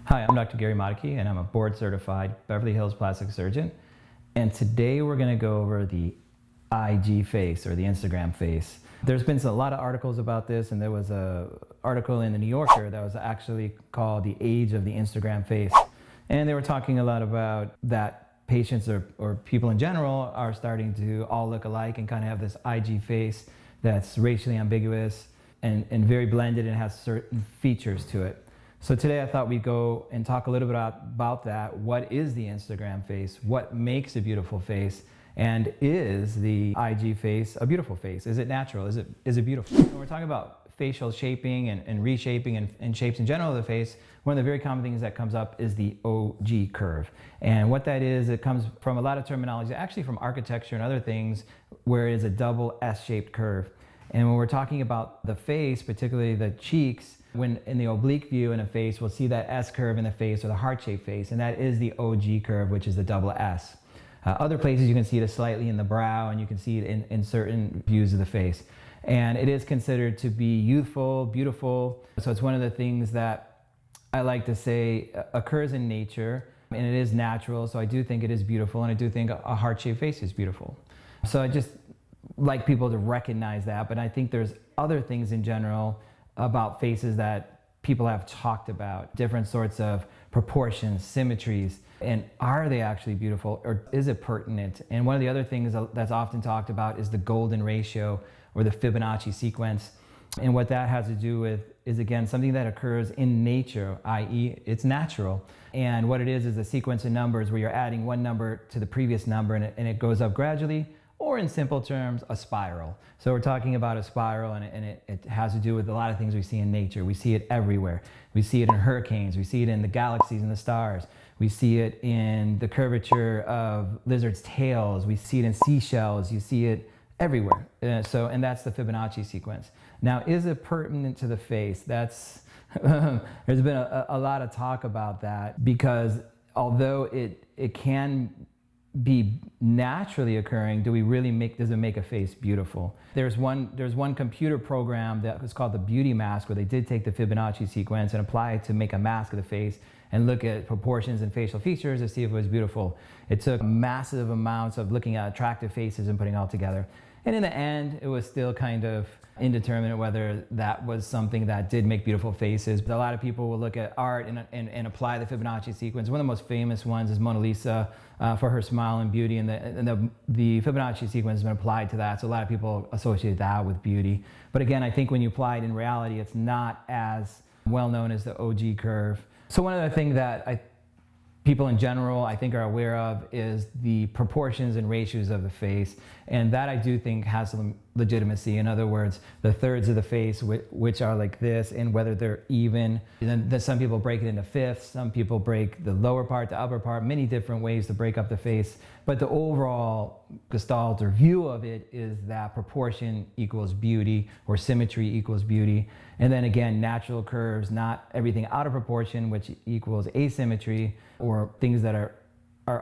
Hi, I'm Dr. Gary Motykie, and I'm a board-certified Beverly Hills plastic surgeon. And today we're going to go over the IG face, or the Instagram face. There's been a lot of articles about this, and there was an article in the New Yorker that was actually called "The Age of the Instagram Face." And they were talking a lot about that patients or people in general are starting to all look alike and kind of have this IG face that's racially ambiguous and very blended and has certain features to it. So today I thought we'd go and talk a little bit about that. What is the Instagram face? What makes a beautiful face? And is the IG face a beautiful face? Is it natural? Is it beautiful? When we're talking about facial shaping and reshaping and shapes in general of the face, one of the very common things that comes up is the OG curve. And what that is, it comes from a lot of terminology, actually from architecture and other things, where it is a double S-shaped curve. And when we're talking about the face, particularly the cheeks, when in the oblique view in a face, we'll see that S curve in the face, or the heart-shaped face, and that is the OG curve, which is the double S. Other places you can see it slightly in the brow, and you can see it in certain views of the face. And it is considered to be youthful, beautiful. So it's one of the things that I like to say occurs in nature, and it is natural. So I do think it is beautiful, and I do think a heart-shaped face is beautiful. So I just like people to recognize that, but I think there's other things in general about faces that people have talked about, different sorts of proportions, symmetries, and are they actually beautiful, or is it pertinent? And one of the other things that's often talked about is the golden ratio, or the Fibonacci sequence. And what that has to do with is, again, something that occurs in nature, i.e. it's natural. And what it is a sequence of numbers where you're adding one number to the previous number, and it goes up gradually, or in simple terms, a spiral. So we're talking about a spiral, and it has to do with a lot of things we see in nature. We see it everywhere. We see it in hurricanes. We see it in the galaxies and the stars. We see it in the curvature of lizards' tails. We see it in seashells. You see it everywhere. And that's the Fibonacci sequence. Now, is it pertinent to the face? There's been a lot of talk about that, because although it can be naturally occurring, does it make a face beautiful? There's one computer program that was called the beauty mask, where they did take the Fibonacci sequence and apply it to make a mask of the face and look at proportions and facial features to see if it was beautiful. It took massive amounts of looking at attractive faces and putting it all together. And in the end, it was still kind of indeterminate whether that was something that did make beautiful faces. But a lot of people will look at art and apply the Fibonacci sequence. One of the most famous ones is Mona Lisa for her smile and beauty, and the Fibonacci sequence has been applied to that. So a lot of people associate that with beauty. But again, I think when you apply it in reality, it's not as well known as the OG curve. So one of the things that people in general, I think, are aware of is the proportions and ratios of the face. And that I do think has some legitimacy. In other words, the thirds of the face, which are like this, and whether they're even. And then some people break it into fifths. Some people break the lower part, the upper part, many different ways to break up the face. But the overall gestalt or view of it is that proportion equals beauty, or symmetry equals beauty. And then again, natural curves, not everything out of proportion, which equals asymmetry, or things that are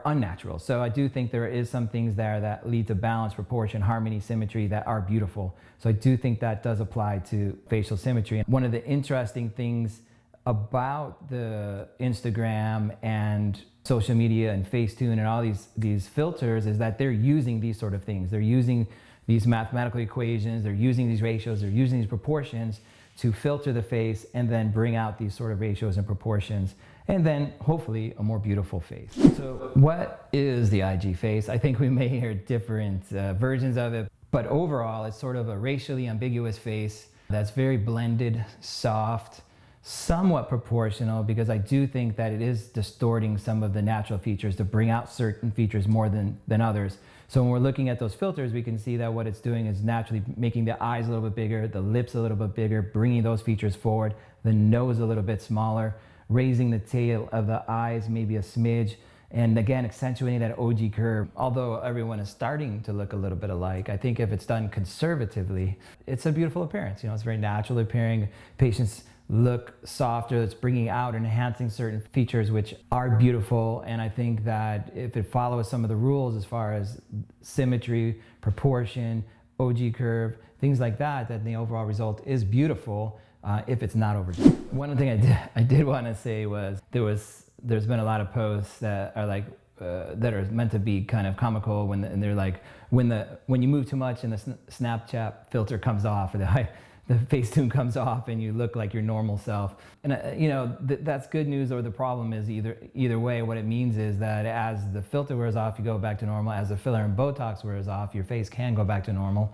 unnatural. So I do think there is some things there that lead to balance, proportion, harmony, symmetry that are beautiful. So I do think that does apply to facial symmetry. And one of the interesting things about the Instagram and social media and Facetune and all these filters is that they're using these sort of things. They're using these mathematical equations, they're using these ratios, they're using these proportions to filter the face and then bring out these sort of ratios and proportions, and then hopefully a more beautiful face. So what is the IG face? I think we may hear different versions of it, but overall it's sort of a racially ambiguous face that's very blended, soft, somewhat proportional, because I do think that it is distorting some of the natural features to bring out certain features more than others. So when we're looking at those filters, we can see that what it's doing is naturally making the eyes a little bit bigger, the lips a little bit bigger, bringing those features forward, the nose a little bit smaller, raising the tail of the eyes maybe a smidge, and again, accentuating that OG curve. Although everyone is starting to look a little bit alike, I think if it's done conservatively, it's a beautiful appearance. It's very natural appearing. Patients look softer. It's bringing out and enhancing certain features which are beautiful. And I think that if it follows some of the rules as far as symmetry, proportion, OG curve, things like that, then the overall result is beautiful if it's not overdone. One thing I did want to say was there's been a lot of posts that are like that are meant to be kind of comical and they're like when you move too much and the Snapchat filter comes off or the Facetune comes off and you look like your normal self. And you know, that's good news, or the problem is either way. What it means is that as the filter wears off, you go back to normal. As the filler and Botox wears off, your face can go back to normal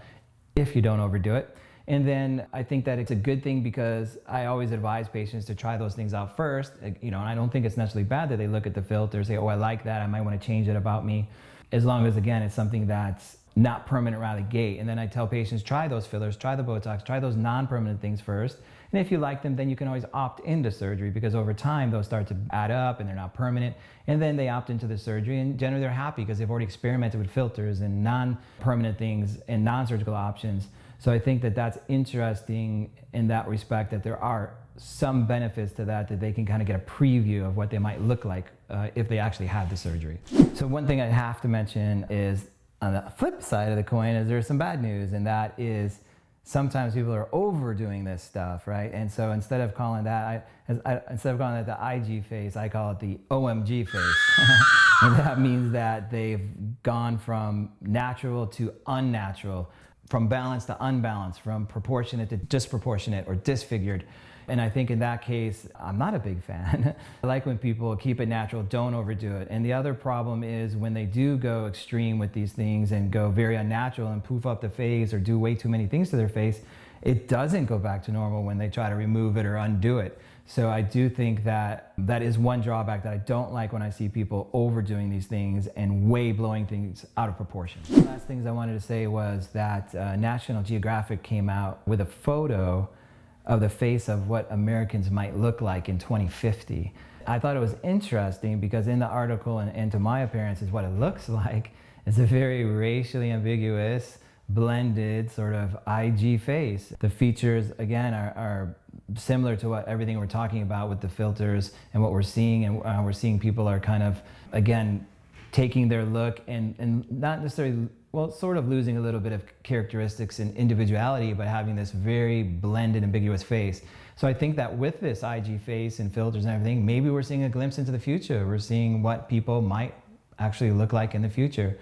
if you don't overdo it. And then I think that it's a good thing because I always advise patients to try those things out first. You know, and I don't think it's necessarily bad that they look at the filter, say, oh, I like that, I might want to change it about me. As long as, again, it's something that's not permanent right out of the gate. And then I tell patients, try those fillers, try the Botox, try those non-permanent things first. And if you like them, then you can always opt into surgery because over time those start to add up and they're not permanent. And then they opt into the surgery and generally they're happy because they've already experimented with filters and non-permanent things and non-surgical options. So I think that that's interesting in that respect, that there are some benefits to that they can kind of get a preview of what they might look like if they actually had the surgery. So one thing I have to mention is on the flip side of the coin is there's some bad news, and that is sometimes people are overdoing this stuff, right? And so instead of calling that, instead of calling it the IG face, I call it the OMG face. And that means that they've gone from natural to unnatural, from balanced to unbalanced, from proportionate to disproportionate or disfigured. And I think in that case, I'm not a big fan. I like when people keep it natural, don't overdo it. And the other problem is when they do go extreme with these things and go very unnatural and poof up the face or do way too many things to their face, it doesn't go back to normal when they try to remove it or undo it. So I do think that that is one drawback that I don't like when I see people overdoing these things and way blowing things out of proportion. The last things I wanted to say was that National Geographic came out with a photo of the face of what Americans might look like in 2050. I thought it was interesting because in the article, and to my appearance is what it looks like, is a very racially ambiguous, blended sort of IG face. The features, again, are similar to what everything we're talking about with the filters and what we're seeing, and we're seeing people are kind of, again, taking their look and not necessarily, well, sort of losing a little bit of characteristics and individuality, but having this very blended, ambiguous face. So I think that with this IG face and filters and everything, maybe we're seeing a glimpse into the future. We're seeing what people might actually look like in the future.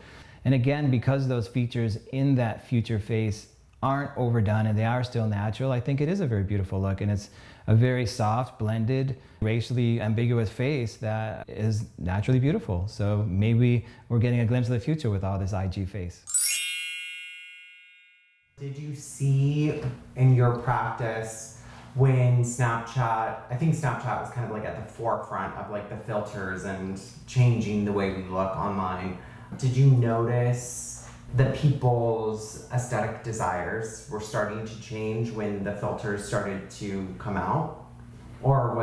And again, because those features in that future face aren't overdone and they are still natural, I think it is a very beautiful look, and it's a very soft, blended, racially ambiguous face that is naturally beautiful. So maybe we're getting a glimpse of the future with all this IG face. Did you see in your practice when Snapchat, I think Snapchat was kind of like at the forefront of like the filters and changing the way we look online. Did you notice that people's aesthetic desires were starting to change when the filters started to come out? Or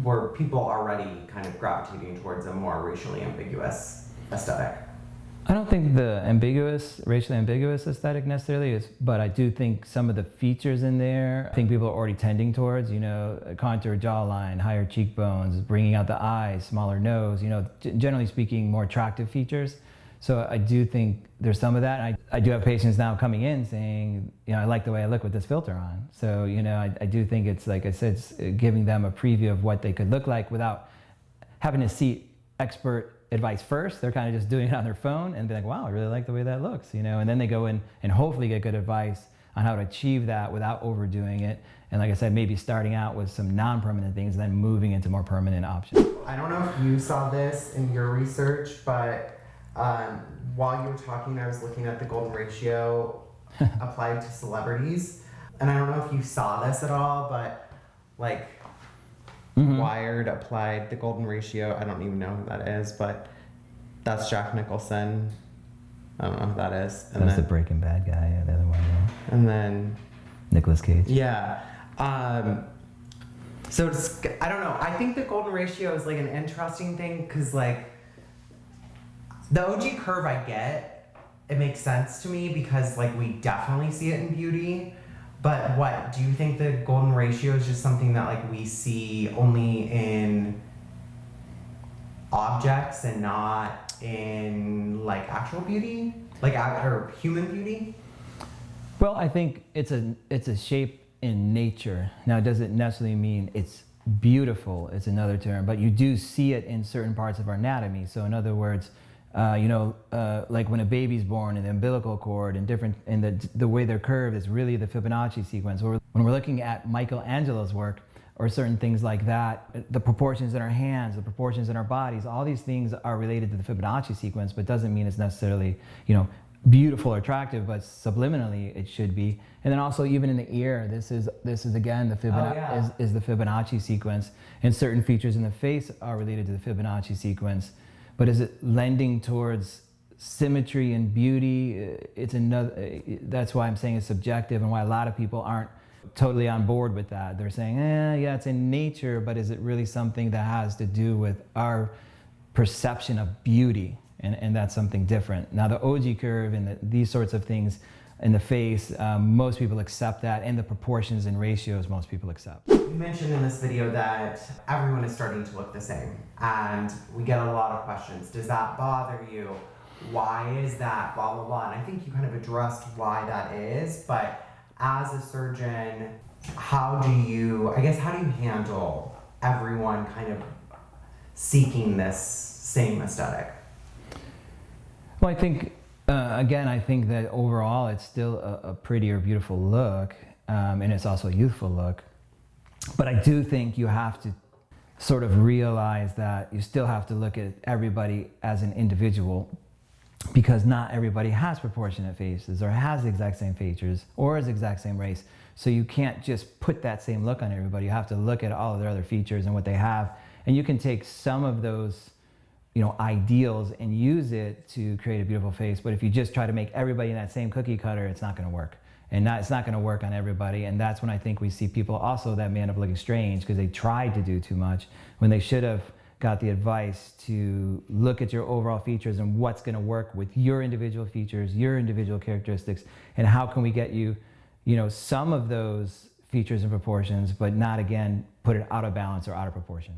were people already kind of gravitating towards a more racially ambiguous aesthetic? I don't think the racially ambiguous aesthetic necessarily is, but I do think some of the features in there, I think people are already tending towards, you know, a contour jawline, higher cheekbones, bringing out the eyes, smaller nose, you know, generally speaking, more attractive features. So I do think there's some of that. I do have patients now coming in saying, you know, I like the way I look with this filter on. So, you know, I do think it's, like I said, it's giving them a preview of what they could look like without having to seek expert advice first. They're kind of just doing it on their phone and be like, wow, I really like the way that looks, you know, and then they go in and hopefully get good advice on how to achieve that without overdoing it. And like I said, maybe starting out with some non-permanent things and then moving into more permanent options. I don't know if you saw this in your research, but while you were talking, I was looking at the golden ratio applied to celebrities. And I don't know if you saw this at all, but like Wired applied the golden ratio. I don't even know who that is, but that's Jack Nicholson. I don't know who that is. And that's the Breaking Bad guy, yeah, the other one. Yeah. And then Nicolas Cage. Yeah. So it's, I don't know. I think the golden ratio is like an interesting thing because like the OG curve I get, it makes sense to me because like we definitely see it in beauty. But what, do you think the golden ratio is just something that like we see only in objects and not in like actual beauty? Like or human beauty? Well, I think it's a shape in nature. Now, it doesn't necessarily mean it's beautiful, it's another term, but you do see it in certain parts of our anatomy. So in other words, like when a baby's born and the umbilical cord and the way they're curved is really the Fibonacci sequence. Or when we're looking at Michelangelo's work or certain things like that, the proportions in our hands, the proportions in our bodies, all these things are related to the Fibonacci sequence, but doesn't mean it's necessarily, beautiful or attractive, but subliminally it should be. And then also even in the ear, this is again the is the Fibonacci sequence, and certain features in the face are related to the Fibonacci sequence. But is it lending towards symmetry and beauty? It's another. That's why I'm saying it's subjective, and why a lot of people aren't totally on board with that. They're saying, yeah, it's in nature, but is it really something that has to do with our perception of beauty? And that's something different. Now the OG curve and these sorts of things in the face, most people accept that, and the proportions and ratios most people accept. You mentioned in this video that everyone is starting to look the same, and we get a lot of questions. Does that bother you? Why is that? Blah, blah, blah. And I think you kind of addressed why that is, but as a surgeon, how do you handle everyone kind of seeking this same aesthetic? Well, I think, I think that overall it's still a prettier, beautiful look, and it's also a youthful look. But I do think you have to sort of realize that you still have to look at everybody as an individual, because not everybody has proportionate faces or has the exact same features or is the exact same race. So you can't just put that same look on everybody. You have to look at all of their other features and what they have. And you can take some of those ideals and use it to create a beautiful face. But if you just try to make everybody in that same cookie cutter, it's not going to work. And it's not going to work on everybody. And that's when I think we see people also that may end up looking strange because they tried to do too much when they should have got the advice to look at your overall features and what's going to work with your individual features, your individual characteristics, and how can we get you, some of those features and proportions, but not, again, put it out of balance or out of proportion.